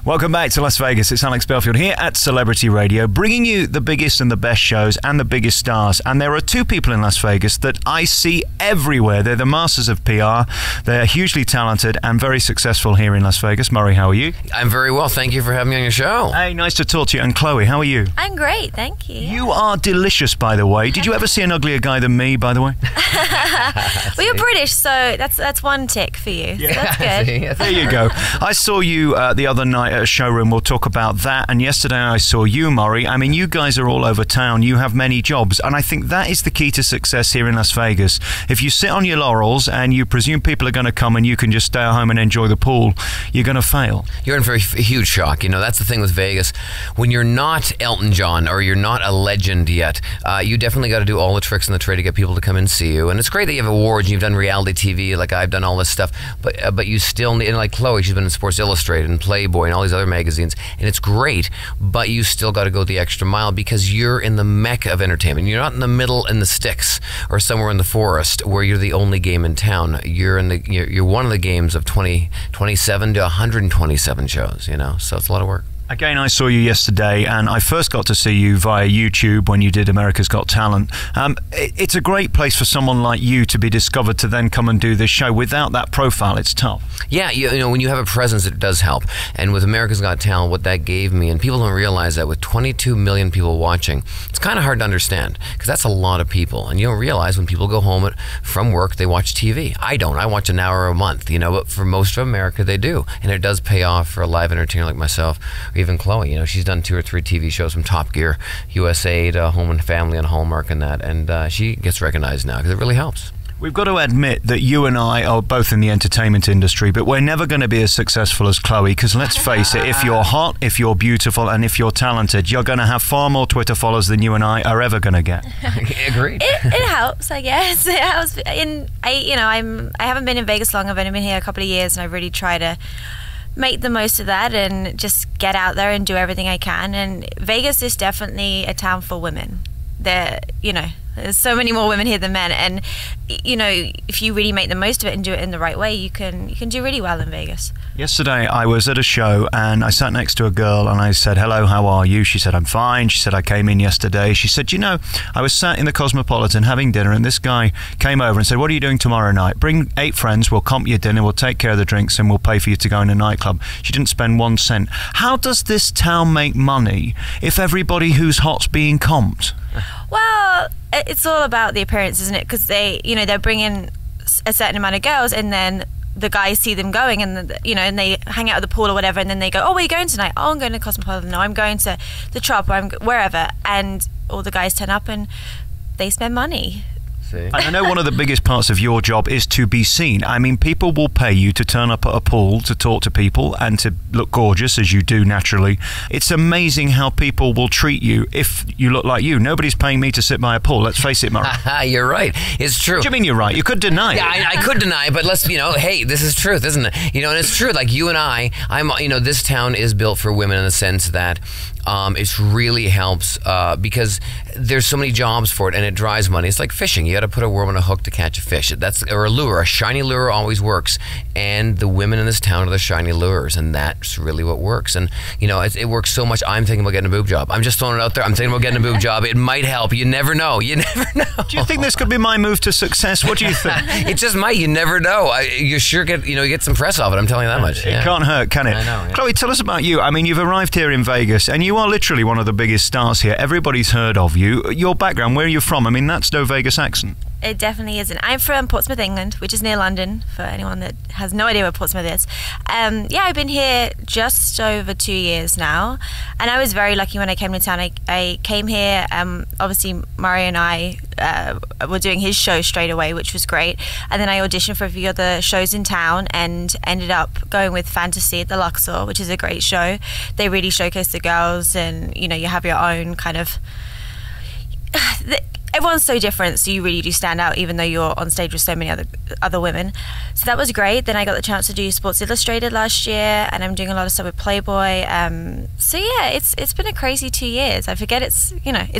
Welcome back to Las Vegas. It's Alex Belfield here at Celebrity Radio, bringing you the biggest and the best shows and the biggest stars. And there are two people in Las Vegas that I see everywhere. They're the masters of PR. They're hugely talented and very successful here in Las Vegas. Murray, how are you? I'm very well. Thank you for having me on your show. Hey, nice to talk to you. And Chloe, how are you? I'm great, thank you. You are delicious, by the way. Did you ever see an uglier guy than me, by the way? Well, you're British, so that's one tick for you. Yeah. So that's good. There you go. I saw you the other night at a showroom. We'll talk about that. And yesterday I saw you, Murray. I mean, you guys are all over town. You have many jobs. And I think that is the key to success here in Las Vegas. If you sit on your laurels and you presume people are going to come and you can just stay at home and enjoy the pool, you're going to fail. You're in for a huge shock. You know, that's the thing with Vegas. When you're not Elton John or you're not a legend yet, you definitely got to do all the tricks in the trade to get people to come and see you. And it's great that you have awards and you've done reality TV, like I've done all this stuff. But you still need, and like Chloe, she's been in Sports Illustrated and Playboy and all these other magazines, and it's great, but you still got to go the extra mile because you're in the mecca of entertainment. You're not in the middle in the sticks or somewhere in the forest where you're the only game in town. You're one of the games of 27 to 127 shows, you know, so it's a lot of work. Again, I saw you yesterday, and I first got to see you via YouTube when you did America's Got Talent. It's a great place for someone like you to be discovered to then come and do this show. Without that profile, it's tough. Yeah, you know, when you have a presence, it does help. And with America's Got Talent, what that gave me, and people don't realize that with 22 million people watching, it's kind of hard to understand because that's a lot of people. And you don't realize when people go home from work, they watch TV. I don't. I watch an hour a month, you know, but for most of America, they do. And it does pay off for a live entertainer like myself, or even Chloe. You know, she's done 2 or 3 TV shows from Top Gear, USA to Home and Family and Hallmark and that. And she gets recognized now because it really helps. We've got to admit that you and I are both in the entertainment industry, but we're never going to be as successful as Chloe because let's face it, if you're hot, if you're beautiful, and if you're talented, you're going to have far more Twitter followers than you and I are ever going to get. Agreed. It helps, I guess. It helps. I haven't been in Vegas long. I've only been here a couple of years, and I really try to make the most of that and just get out there and do everything I can. And Vegas is definitely a town for women. There's so many more women here than men, and you know, if you really make the most of it and do it in the right way, you can do really well in Vegas. Yesterday I was at a show and I sat next to a girl and I said, "Hello, how are you?" She said, "I'm fine." She said, "I came in yesterday." She said, "You know, I was sat in the Cosmopolitan having dinner and this guy came over and said, 'What are you doing tomorrow night? Bring 8 friends, we'll comp your dinner, we'll take care of the drinks and we'll pay for you to go in a nightclub.'" She didn't spend 1 cent. How does this town make money if everybody who's hot's being comped? Well, it's all about the appearance, isn't it? Because they're bringing a certain amount of girls, and then the guys see them going, and and they hang out at the pool or whatever, and then they go, "Oh, where are you going tonight?" "Oh, I'm going to Cosmopolitan." "No, I'm going to the Trop," or "I'm wherever," and all the guys turn up and they spend money. And I know one of the biggest parts of your job is to be seen. I mean, people will pay you to turn up at a pool to talk to people and to look gorgeous, as you do naturally. It's amazing how people will treat you if you look like you. Nobody's paying me to sit by a pool. Let's face it, Murray. You're right. It's true. What do you mean you're right? You could deny it. Yeah, I could deny it, but let's, hey, this is truth, isn't it? And it's true. Like you and this town is built for women in the sense that it really helps because there's so many jobs for it and it drives money. It's like fishing. You got to put a worm on a hook to catch a fish. Or a lure. A shiny lure always works. And the women in this town are the shiny lures, and that's really what works. And it works so much. I'm thinking about getting a boob job. I'm just throwing it out there. I'm thinking about getting a boob job. It might help. You never know. You never know. Do you think this could be my move to success? What do you think? It just might. You never know. You sure you get some press off it. I'm telling you that much. It can't hurt, can it? I know. Yeah. Chloe, tell us about you. I mean, you've arrived here in Vegas, and you are literally one of the biggest stars here. Everybody's heard of you. Your background, where are you from? I mean, that's no Vegas accent. It definitely isn't. I'm from Portsmouth, England, which is near London, for anyone that has no idea where Portsmouth is. I've been here just over 2 years now, and I was very lucky when I came to town. I came here, obviously Murray and I were doing his show straight away, which was great, and then I auditioned for a few other shows in town and ended up going with Fantasy at the Luxor, which is a great show. They really showcase the girls, and you have your own kind of... everyone's so different, so you really do stand out, even though you're on stage with so many other women. So that was great. Then I got the chance to do Sports Illustrated last year, and I'm doing a lot of stuff with Playboy. So yeah, it's been a crazy 2 years. I forget it's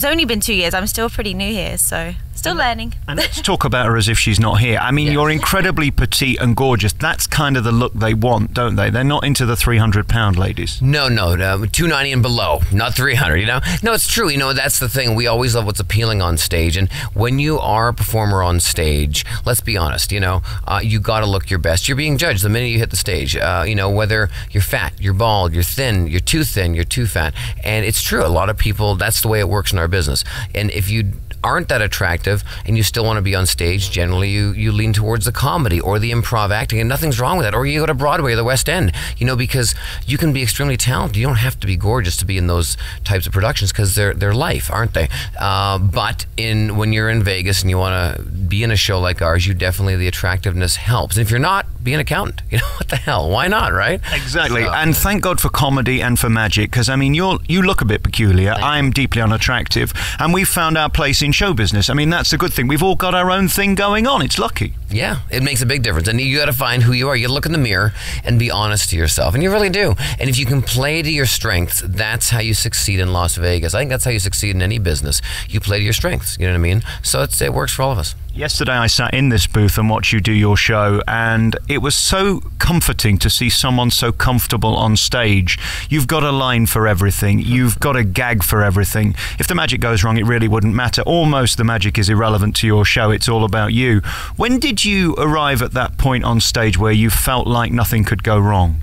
only been 2 years. I'm still pretty new here, so still learning. And let's talk about her as if she's not here. I mean, you're incredibly petite and gorgeous. That's kind of the look they want, don't they? They're not into the 300-pound ladies. No, 290 and below, not 300, you know? No, it's true. You know, that's the thing. We always love what's appealing on stage. And when you are a performer on stage, let's be honest, you know, you got to look your best. You're being judged the minute you hit the stage, you know, whether you're fat, you're bald, you're thin, you're too fat. And it's true. A lot of people, that's the way it works in our business. And if you aren't that attractive and you still want to be on stage, generally you lean towards the comedy or the improv acting, and nothing's wrong with that. Or you go to Broadway or the West End, you know, because you can be extremely talented. You don't have to be gorgeous to be in those types of productions, because they're life, aren't they? But when you're in Vegas and you want to be in a show like ours, the attractiveness helps. And if you're not, be an accountant. You know, what the hell? Why not, right? Exactly. So, and thank God for comedy and for magic, because I mean, you look a bit peculiar. I'm deeply unattractive, and we've found our place in show business. I mean, that's a good thing. We've all got our own thing going on. It's lucky. Yeah, it makes a big difference. And you got to find who you are. You look in the mirror and be honest to yourself. And you really do. And if you can play to your strengths, that's how you succeed in Las Vegas. I think that's how you succeed in any business. You play to your strengths. You know what I mean? So it works for all of us. Yesterday I sat in this booth and watched you do your show, and it was so comforting to see someone so comfortable on stage. You've got a line for everything. You've got a gag for everything. If the magic goes wrong, it really wouldn't matter. Almost the magic is irrelevant to your show. It's all about you. When did you arrive at that point on stage where you felt like nothing could go wrong?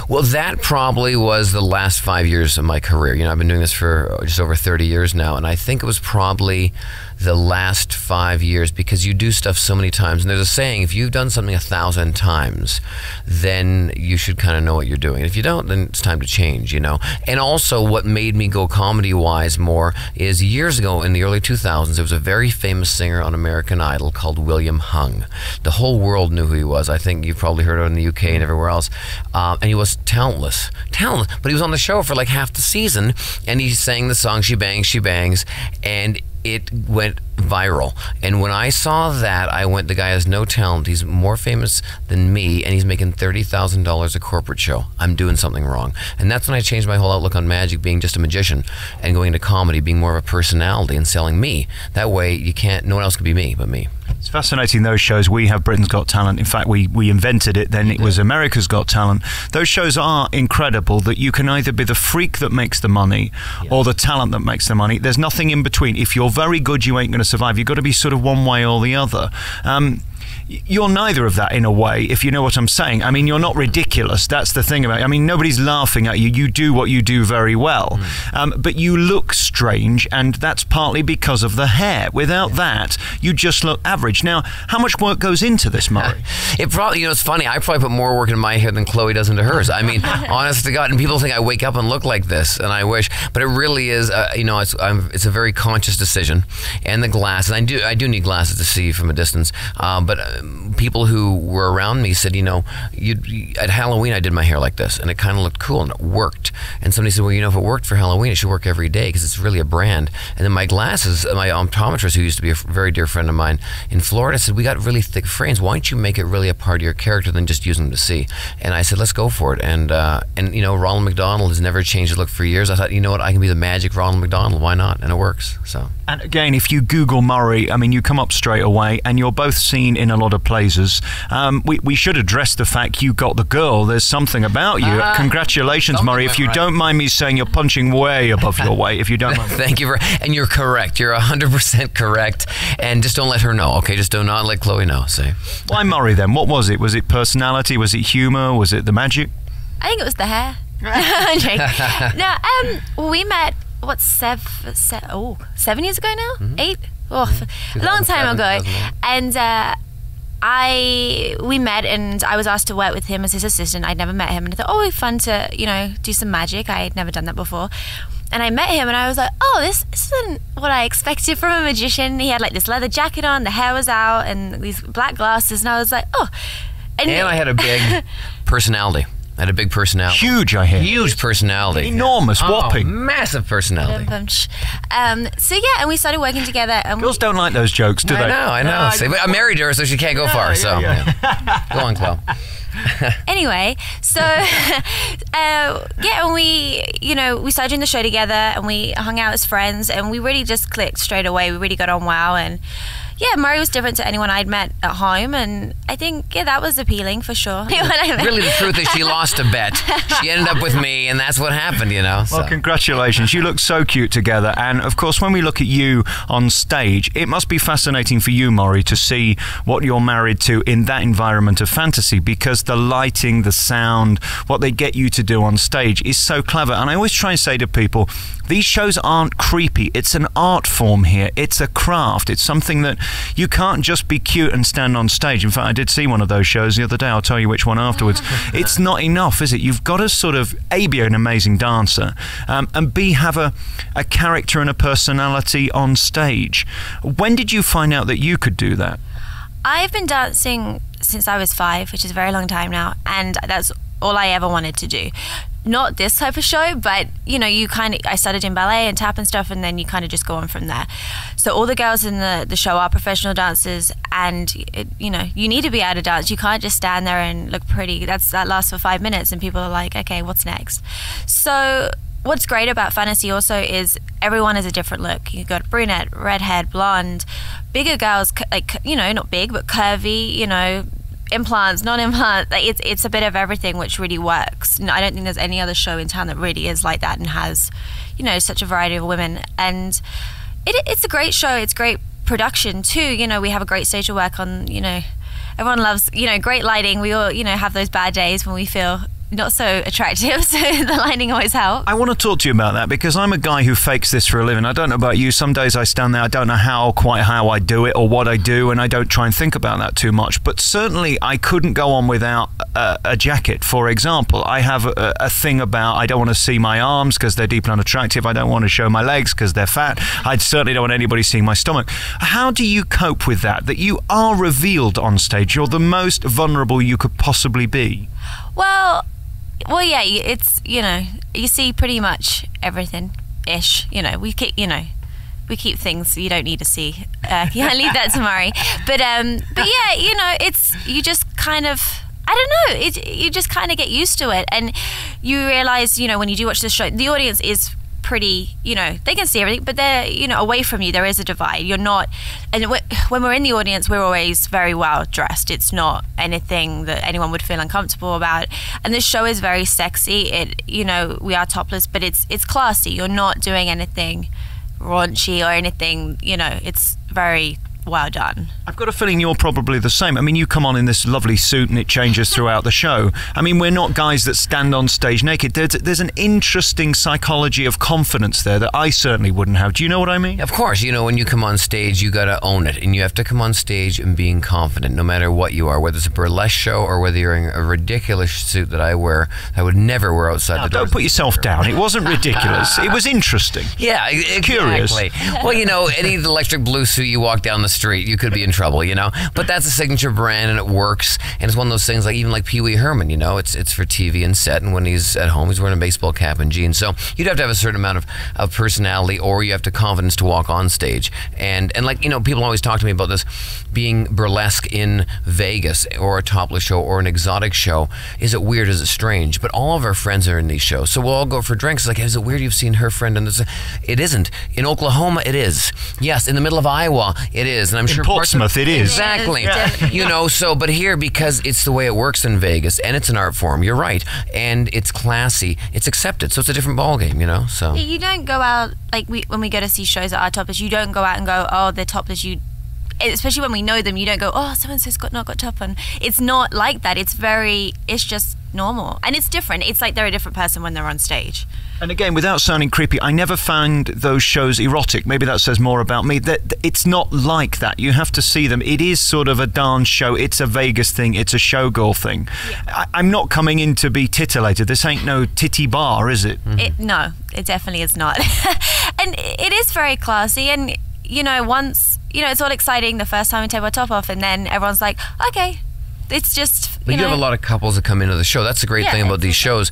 Well, that probably was the last 5 years of my career. You know, I've been doing this for just over 30 years now, and I think it was probably the last 5 years, because you do stuff so many times. And there's a saying, if you've done something 1,000 times, then you should kind of know what you're doing. And if you don't, then it's time to change, you know. And also what made me go comedy-wise more is years ago in the early 2000s, there was a very famous singer on American Idol called William Hung. The whole world knew who he was. I think you've probably heard of him in the UK and everywhere else. And he was talentless, but he was on the show for like half the season, and he sang the song She Bangs, She Bangs, and it went viral. And when I saw that, I went, the guy has no talent. He's more famous than me, and he's making $30,000 a corporate show. I'm doing something wrong. And that's when I changed my whole outlook on magic, being just a magician, and going into comedy, being more of a personality and selling me. That way, no one else could be me but me. It's fascinating, those shows. We have Britain's Got Talent. In fact, we invented it, then it was America's Got Talent. Those shows are incredible, that you can either be the freak that makes the money or the talent that makes the money. There's nothing in between. If you're very good, you ain't going to survive. You've got to be sort of one way or the other. You're neither of that in a way, if you know what I'm saying. I mean, you're not ridiculous. That's the thing about it. I mean, nobody's laughing at you. You do what you do very well. But you look strange, and that's partly because of the hair. Without that, you just look average. Now, how much work goes into this, Murray? It probably, you know, it's funny. I probably put more work in my hair than Chloe does into hers. I mean, honest to God. And people think I wake up and look like this, and I wish. But it really is, you know, it's a very conscious decision. And the glasses. I do need glasses to see from a distance. But people who were around me said, you know, at Halloween I did my hair like this, and it kind of looked cool, and it worked. And somebody said, well, you know, if it worked for Halloween, it should work every day, because it's really a brand. And then my glasses, my optometrist, who used to be a very dear friend of mine in Florida, said, we got really thick frames. Why don't you make it really a part of your character than just use them to see? And I said, let's go for it. And you know, Ronald McDonald has never changed his look for years. I thought, you know what, I can be the magic Ronald McDonald. Why not? And it works. So. And again, if you Google Murray, I mean, you come up straight away, and you're both seen in a lot of places. We should address the fact you got the girl. There's something about you. Congratulations, Murray. If you don't mind me saying, you're punching way above your weight, if you don't mind. Thank you. And you're correct. You're 100% correct. And just don't let her know, okay? Just do not let Chloe know. Say. Why Murray then? What was it? Was it personality? Was it humor? Was it the magic? I think it was the hair. No, we met, what, 7 years ago now? 8? Oh, a long time ago. And we met, and I was asked to work with him as his assistant. I'd never met him, and I thought, oh, fun to, you know, do some magic. I had never done that before. And I met him, and I was like, oh, this isn't what I expected from a magician. He had like this leather jacket on, the hair was out, and these black glasses, and I was like, oh. And I had a big personality. Had a big personality. Huge, I hear. Huge personality. Enormous, whopping. Massive personality. So yeah, and we started working together. And Girls don't like those jokes, do they? I know. See, but I'm married to her, so she can't go far. So go on, Chloe. Anyway, so and we started doing the show together, and we hung out as friends, and we really just clicked straight away. We really got on well, and yeah, Murray was different to anyone I'd met at home, and I think that was appealing for sure. Really, the truth is she lost a bet. She ended up with me, and that's what happened, So. Well, congratulations. You look so cute together, and of course, when we look at you on stage, it must be fascinating for you, Murray, to see what you're married to in that environment of fantasy, because the lighting, the sound, what they get you to do on stage is so clever. And I always try and say to people, these shows aren't creepy. It's an art form here. It's a craft. It's something that you can't just be cute and stand on stage. In fact, I did see one of those shows the other day. I'll tell you which one afterwards. It's not enough, is it? You've got to sort of A, be an amazing dancer, and B, have a character and a personality on stage. When did you find out that you could do that? I've been dancing since I was 5, which is a very long time now, and that's all I ever wanted to do. Not this type of show, but I started in ballet and tap and stuff, and then you kind of just go on from there. So all the girls in the show are professional dancers, and you need to be able to dance. You can't just stand there and look pretty. That lasts for 5 minutes, and people are like, okay, what's next? So what's great about fantasy also is everyone has a different look. You've got brunette, redhead, blonde, bigger girls, not big, but curvy, implants, non-implants. It's a bit of everything, which really works. I don't think there's any other show in town that really is like that and has, such a variety of women. And it's a great show. It's great production too. We have a great stage to work on. Everyone loves, great lighting. We all, have those bad days when we feel not so attractive, so the lighting always helps. I want to talk to you about that, because I'm a guy who fakes this for a living. I don't know about you. Some days I stand there, I don't know quite how I do it or what I do, and I don't try and think about that too much. But certainly I couldn't go on without a jacket, for example. I have a thing about I don't want to see my arms because they're deeply unattractive. I don't want to show my legs because they're fat. I certainly don't want anybody seeing my stomach. How do you cope with that you are revealed on stage? You're the most vulnerable you could possibly be. Well, yeah, it's, you see pretty much everything-ish. We keep things you don't need to see. I leave that to Murray. But yeah, it's, you just kind of, I don't know, you just kind of get used to it. And you realize, when you do watch the show, the audience is pretty, they can see everything, but they're, away from you, there is a divide. You're not, and when we're in the audience, we're always very well dressed. It's not anything that anyone would feel uncomfortable about. And this show is very sexy. We are topless, but it's classy. You're not doing anything raunchy or anything, it's very well done. I've got a feeling you're probably the same. I mean, you come on in this lovely suit and it changes throughout the show. I mean, we're not guys that stand on stage naked. There's an interesting psychology of confidence there that I certainly wouldn't have. Do you know what I mean? Of course. When you come on stage, you got to own it. And you have to come on stage and being confident, no matter what you are, whether it's a burlesque show or whether you're in a ridiculous suit that I wear, I would never wear outside the door. Don't put yourself down. It wasn't ridiculous. It was interesting. Yeah, exactly. Curious. Well, any electric blue suit you walk down the street, you could be in trouble, But that's a signature brand, and it works. And it's one of those things, like even like Pee Wee Herman, it's for TV and set, and when he's at home, he's wearing a baseball cap and jeans. So you'd have to have a certain amount of personality, or you have the confidence to walk on stage. And like, people always talk to me about this, being burlesque in Vegas, or a topless show, or an exotic show. Is it weird? Is it strange? But all of our friends are in these shows, so we'll all go for drinks. It's like, is it weird you've seen her friend in this? It isn't. In Oklahoma, it is. Yes, in the middle of Iowa, it is. And I'm sure Portsmouth, it is. Exactly. Yeah. But here, because it's the way it works in Vegas, and it's an art form, you're right, and it's classy, it's accepted, so it's a different ballgame, so. You don't go out, like when we go to see shows that are topless, you don't go out and go, oh, they're topless, especially when we know them, you don't go, oh, so-and-so's not got top on. It's not like that. It's just normal. And it's different. It's like they're a different person when they're on stage. And again, without sounding creepy, I never found those shows erotic. Maybe that says more about me. It's not like that. You have to see them. It is sort of a dance show. It's a Vegas thing. It's a showgirl thing. Yeah. I'm not coming in to be titillated. This ain't no titty bar, is it? No, it definitely is not. And it is very classy. And, once, it's all exciting the first time we take our top off, and then everyone's like, okay. It's just, But you have a lot of couples that come into the show. That's the great thing about these shows.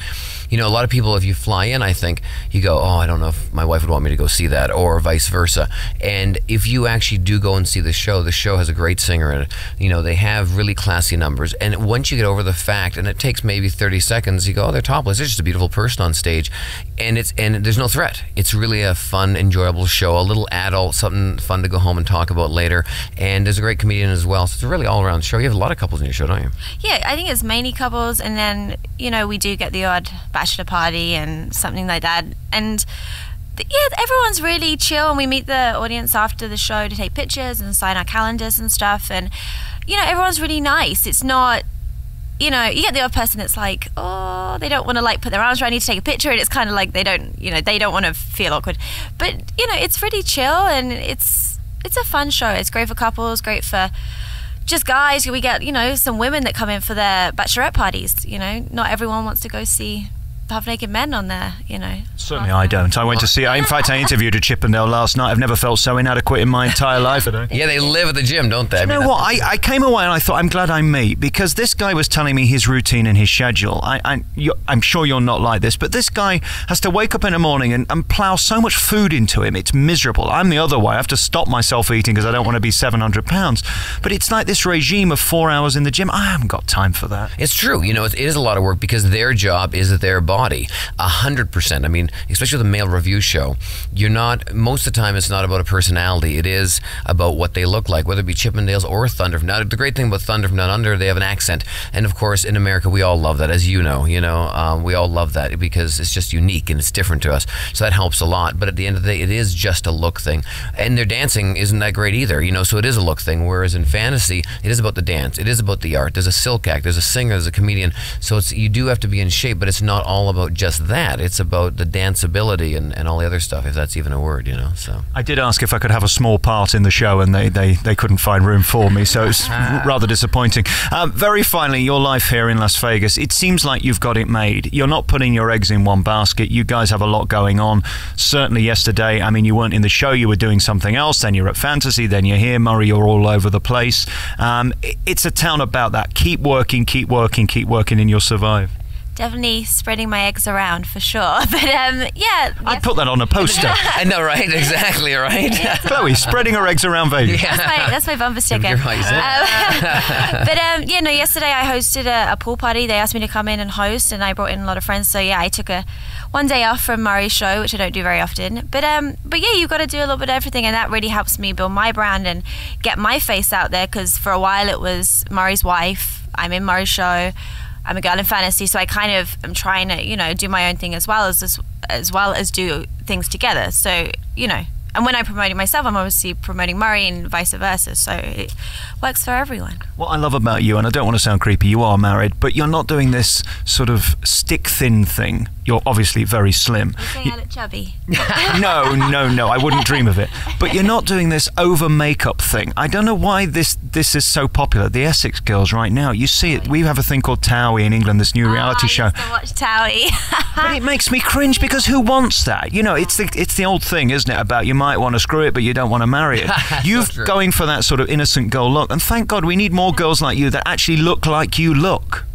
You know, a lot of people, if you fly in, I think, you go, oh, I don't know if my wife would want me to go see that, or vice versa. And if you actually do go and see the show has a great singer in it. You know, they have really classy numbers. And once you get over the fact, and it takes maybe 30 seconds, you go, oh, they're topless. They're just a beautiful person on stage. And there's no threat. It's really a fun, enjoyable show, a little adult, something fun to go home and talk about later. And there's a great comedian as well. So it's a really all-around show. You have a lot of couples in your show, don't you? Yeah, I think it's mainly couples, and then, you know, we do get the odd bachelor party and something like that. And everyone's really chill, and we meet the audience after the show to take pictures and sign our calendars and stuff. And, you know, everyone's really nice. It's not, you know, you get the odd person that's like, oh, they don't want to like put their arms around you to take a picture, and it's kind of like they don't want to feel awkward. But, you know, it's pretty chill, and it's a fun show. It's great for couples, great for just guys. We get, you know, some women that come in for their bachelorette parties. You know, not everyone wants to go see half-naked men on there, you know. Certainly I don't. I went to see, in fact, I interviewed a Chippendale last night. I've never felt so inadequate in my entire life. Yeah, they live at the gym, don't they? You know what? I came away and I thought, I'm glad I'm me, because this guy was telling me his routine and his schedule. I'm sure you're not like this, but this guy has to wake up in the morning and plough so much food into him. It's miserable. I'm the other way. I have to stop myself eating because I don't want to be 700 pounds. But it's like this regime of 4 hours in the gym. I haven't got time for that. It's true. You know, it is a lot of work because their job is their body. 100%. I mean, especially with a male review show, most of the time it's not about a personality. It is about what they look like, whether it be Chippendales or Thunder. Now, the great thing about Thunder from Down Under, they have an accent. And of course, in America, we all love that, as you know, we all love that because it's just unique and it's different to us. So that helps a lot. But at the end of the day, it is just a look thing. And their dancing isn't that great either, so it is a look thing. Whereas in fantasy, it is about the dance. It is about the art. There's a silk act. There's a singer. There's a comedian. So you do have to be in shape, but it's not all about just that. It's about the danceability and all the other stuff, if that's even a word, so. I did ask if I could have a small part in the show, and they couldn't find room for me, so it's rather disappointing. Very finally, your life here in Las Vegas, it seems like you've got it made. You're not putting your eggs in one basket. You guys have a lot going on. Certainly yesterday, I mean, you weren't in the show, you were doing something else, then you're at Fantasy, then you're here. Murray, you're all over the place. It's a town about that. Keep working, and you'll survive. Definitely spreading my eggs around for sure. But yeah. I'd put that on a poster. I know, right? Exactly, right? Chloe, spreading her eggs around Vegas. Yeah. That's my bumper sticker. You're right, but yesterday I hosted a pool party. They asked me to come in and host, and I brought in a lot of friends. So yeah, I took one day off from Murray's show, which I don't do very often. But yeah, you've got to do a little bit of everything, and that really helps me build my brand and get my face out there, because for a while it was Murray's wife. I'm in Murray's show. I'm a girl in fantasy, so I kind of am trying to, do my own thing as well as do things together. So, and when I'm promoting myself, I'm obviously promoting Murray and vice versa. So it works for everyone. What I love about you, and I don't want to sound creepy, you are married, but you're not doing this sort of stick-thin thing. You're obviously very slim. You're saying I look chubby. No, I wouldn't dream of it. But you're not doing this over-makeup thing. I don't know why this is so popular. The Essex girls right now, you see it. We have a thing called Towie in England, this new reality show. I used to watch Towie. But it makes me cringe, because who wants that? It's the old thing, isn't it, about you might want to screw it, but you don't want to marry it. You're going for that sort of innocent girl look, and thank God we need more girls like you that actually look like you look.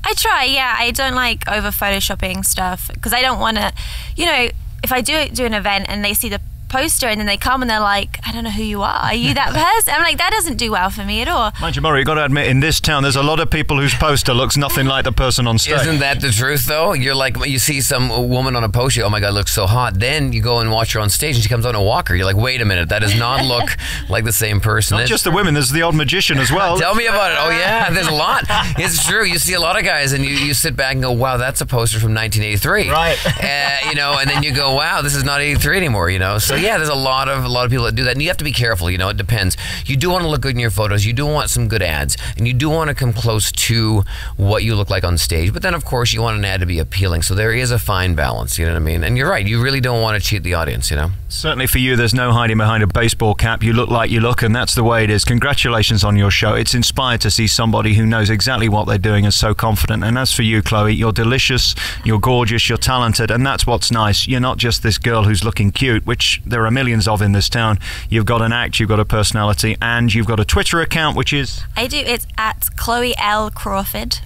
I try, yeah. I don't like over photoshopping stuff, because I don't want to, if I do an event and they see the poster and then they come and they're like, I don't know who you are you that person? I'm like, that doesn't do well for me at all. Mind you, Murray, you've got to admit, in this town there's a lot of people whose poster looks nothing like the person on stage. Isn't that the truth, though? You're like, you see some woman on a poster, oh my God, looks so hot. Then you go and watch her on stage and she comes on a walker. You're like, wait a minute, that does not look like the same person. Not just the women, there's the odd magician as well. Tell me about it. Oh yeah, there's a lot. It's true. You see a lot of guys and you sit back and go, wow, that's a poster from 1983. Right. And then you go, wow, this is not 83 anymore, So yeah, there's a lot of people that do that, and you have to be careful. It depends. You do want to look good in your photos. You do want some good ads, and you do want to come close to what you look like on stage. But then, of course, you want an ad to be appealing. So there is a fine balance. You know what I mean? And you're right. You really don't want to cheat the audience. Certainly for you, there's no hiding behind a baseball cap. You look like you look, and that's the way it is. Congratulations on your show. It's inspired to see somebody who knows exactly what they're doing and so confident. And as for you, Chloe, you're delicious, you're gorgeous, you're talented, and that's what's nice. You're not just this girl who's looking cute, which there are millions of in this town. You've got an act, you've got a personality, and you've got a Twitter account, which is... I do. It's at Chloe L. Crawford.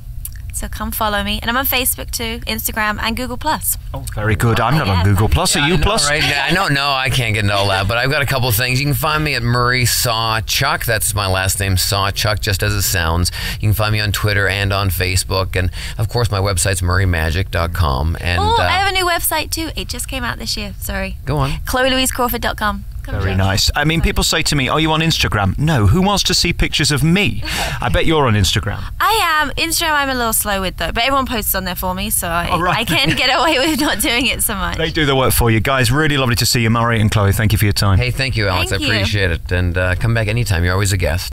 So come follow me. And I'm on Facebook too, Instagram, and Google+. Oh, very good. I'm not on Google+. Are you Plus? Right? No, I can't get into all that, but I've got a couple of things. You can find me at Murray Shawchuck. That's my last name, Shawchuck, just as it sounds. You can find me on Twitter and on Facebook. And, of course, my website's murraymagic.com. And I have a new website too. It just came out this year. Sorry. Go on. ChloeLouiseCrawford.com. Very nice. I mean, people say to me, are you on Instagram? No. Who wants to see pictures of me? I bet you're on Instagram. I am. Instagram I'm a little slow with, though. But everyone posts on there for me, so I can get away with not doing it so much. They do the work for you. Guys, really lovely to see you. Murray and Chloe, thank you for your time. Hey, thank you, Alex. Thank I you. appreciate it. And come back anytime. You're always a guest.